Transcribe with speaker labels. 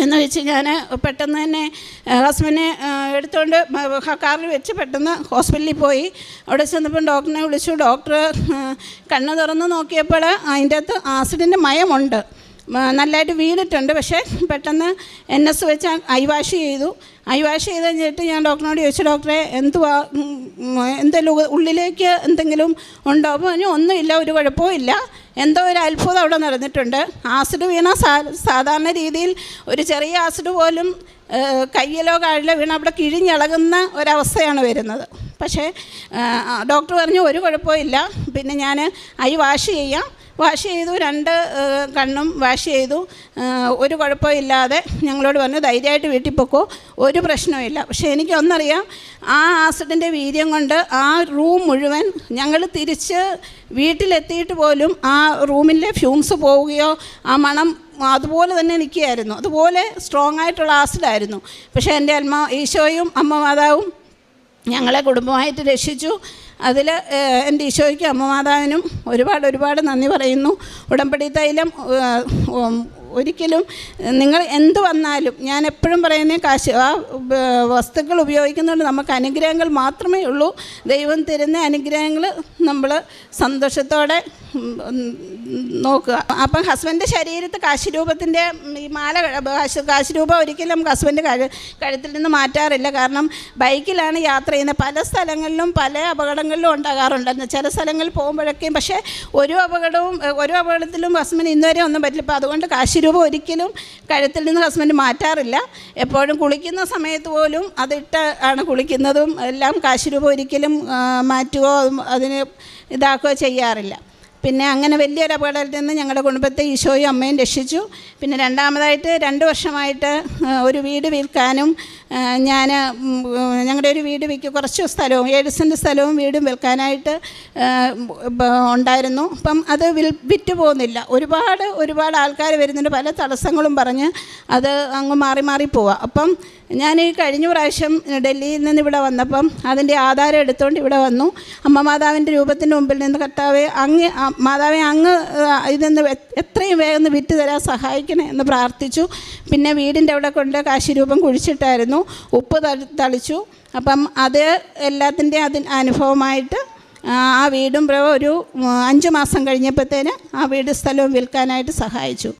Speaker 1: എന്ന് വെച്ച് ഞാൻ പെട്ടെന്ന് തന്നെ ഹസ്ബൻഡിനെ എടുത്തുകൊണ്ട് കാറിൽ വെച്ച് പെട്ടെന്ന് ഹോസ്പിറ്റലിൽ പോയി. അവിടെ ചെന്നപ്പോൾ ഡോക്ടറിനെ വിളിച്ചു. ഡോക്ടർ കണ്ണ് തുറന്ന് നോക്കിയപ്പോൾ അതിൻ്റെ അകത്ത് ആസിഡിൻ്റെ മയമുണ്ട്, നല്ലതായിട്ട് വീണിട്ടുണ്ട്. പക്ഷേ പെട്ടെന്ന് NS വെച്ച് ഐ വാഷ് ചെയ്തു. ഐ വാഷ് ചെയ്ത് കഴിഞ്ഞിട്ട് ഞാൻ ഡോക്ടറിനോട് ചോദിച്ചു, ഡോക്ടറെ എന്തെങ്കിലും ഉള്ളിലേക്ക് എന്തെങ്കിലും ഉണ്ടോ? അപ്പോൾ ഒന്നുമില്ല, ഒരു കുഴപ്പവും ഇല്ല. എന്തോ ഒരു അത്ഭുതം അവിടെ നടന്നിട്ടുണ്ട്. ആസിഡ് വീണ സാധാരണ രീതിയിൽ ഒരു ചെറിയ ആസിഡ് പോലും കയ്യിലോ കാലിലോ വീണ അവിടെ കിഴിഞ്ഞിളകുന്ന ഒരവസ്ഥയാണ് വരുന്നത്. പക്ഷേ ഡോക്ടർ പറഞ്ഞു ഒരു കുഴപ്പമില്ല. പിന്നെ ഞാൻ ഐ വാഷ് ചെയ്തു, 2 കണ്ണും വാഷ് ചെയ്തു. ഒരു കുഴപ്പമില്ലാതെ ഞങ്ങളോട് പറഞ്ഞു ധൈര്യമായിട്ട് വീട്ടിൽ പോക്കോ, ഒരു പ്രശ്നമില്ല. പക്ഷേ എനിക്കൊന്നറിയാം, ആ ആസിഡിൻ്റെ വീര്യം കൊണ്ട് ആ റൂം മുഴുവൻ ഞങ്ങൾ തിരിച്ച് വീട്ടിലെത്തിയിട്ട് പോലും ആ റൂമിലെ ഫ്യൂംസ് പോവുകയോ ആ മണം അതുപോലെ തന്നെ നിൽക്കുകയായിരുന്നു. അതുപോലെ സ്ട്രോങ് ആയിട്ടുള്ള ആസിഡായിരുന്നു. പക്ഷേ എൻ്റെ ഈശോയും അമ്മ മാതാവും ഞങ്ങളെ കുടുംബമായിട്ട് രക്ഷിച്ചു. അതിൽ എൻ്റെ ഈശോയ്ക്കും അമ്മ മാതാവിനും ഒരുപാട് നന്ദി പറയുന്നു. ഉടമ്പടി തൈലം ഒരിക്കലും നിങ്ങൾ എന്ത് വന്നാലും ഞാൻ എപ്പോഴും പറയുന്നത് ആ വസ്തുക്കൾ ഉപയോഗിക്കുന്നതുകൊണ്ട് നമുക്ക് അനുഗ്രഹങ്ങൾ മാത്രമേ ഉള്ളൂ. ദൈവം തരുന്ന അനുഗ്രഹങ്ങൾ നമ്മൾ സന്തോഷത്തോടെ നോക്കുക. അപ്പം ഹസ്ബൻഡ് ശരീരത്ത് കാശിരൂപത്തിൻ്റെ ഈ മാല, കാശിരൂപം ഒരിക്കലും ഹസ്ബൻഡ് കഴുത്തിൽ നിന്ന് മാറ്റാറില്ല. കാരണം ബൈക്കിലാണ് യാത്ര ചെയ്യുന്നത്. പല സ്ഥലങ്ങളിലും പല അപകടങ്ങളിലും ഉണ്ടാകാറുണ്ടെന്ന് ചില സ്ഥലങ്ങളിൽ പോകുമ്പോഴൊക്കെയും. പക്ഷേ ഒരു അപകടത്തിലും ഹസ്ബൻഡ് ഇന്നുവരെ ഒന്നും പറ്റില്ല. അപ്പോൾ അതുകൊണ്ട് കാശിരൂപം ഒരിക്കലും കഴുത്തിൽ നിന്ന് ഹസ്ബൻഡ് മാറ്റാറില്ല. എപ്പോഴും കുളിക്കുന്ന സമയത്ത് പോലും അതിട്ട് ആണ് കുളിക്കുന്നതും എല്ലാം. കാശിരൂപം ഒരിക്കലും മാറ്റുകയോ അതിന് ഇതാക്കുകയോ ചെയ്യാറില്ല. പിന്നെ അങ്ങനെ വലിയൊരു അപകടത്തിൽ നിന്ന് ഞങ്ങളുടെ കുടുംബത്തെ ഈശോയും അമ്മയും രക്ഷിച്ചു. പിന്നെ രണ്ടാമതായിട്ട് 2 വർഷമായിട്ട് ഒരു വീട് വിൽക്കാനും ഞങ്ങളുടെ ഒരു വീട് കുറച്ച് സ്ഥലവും 7 സെൻറ്റ് സ്ഥലവും വീടും വിൽക്കാനായിട്ട് ഉണ്ടായിരുന്നു. അപ്പം അത് വിറ്റ് പോകുന്നില്ല. ഒരുപാട് ആൾക്കാർ വരുന്നുണ്ട്, പല തടസ്സങ്ങളും പറഞ്ഞ് അത് അങ്ങ് മാറി പോവുക. അപ്പം ഞാൻ ഈ കഴിഞ്ഞ പ്രാവശ്യം ഡൽഹിയിൽ നിന്ന് ഇവിടെ വന്നപ്പം അതിൻ്റെ ആധാരം എടുത്തുകൊണ്ട് ഇവിടെ വന്നു. അമ്മ മാതാവിൻ്റെ രൂപത്തിൻ്റെ മുമ്പിൽ നിന്ന് കർത്താവേ മാതാവെ അങ്ങ് ഇതൊന്ന് എത്രയും വേഗം വിറ്റ് തരാൻ സഹായിക്കണേ എന്ന് പ്രാർത്ഥിച്ചു. പിന്നെ വീടിൻ്റെ അവിടെ കൊണ്ട് കാശിരൂപം കുഴിച്ചിട്ടായിരുന്നു, ഉപ്പ് തളിച്ചു. അപ്പം അത് എല്ലാത്തിൻ്റെ അനുഭവമായിട്ട് ആ വീടും ഒരു 5 മാസം കഴിഞ്ഞപ്പോഴത്തേന് ആ വീട് സ്ഥലവും വിൽക്കാനായിട്ട് സഹായിച്ചു.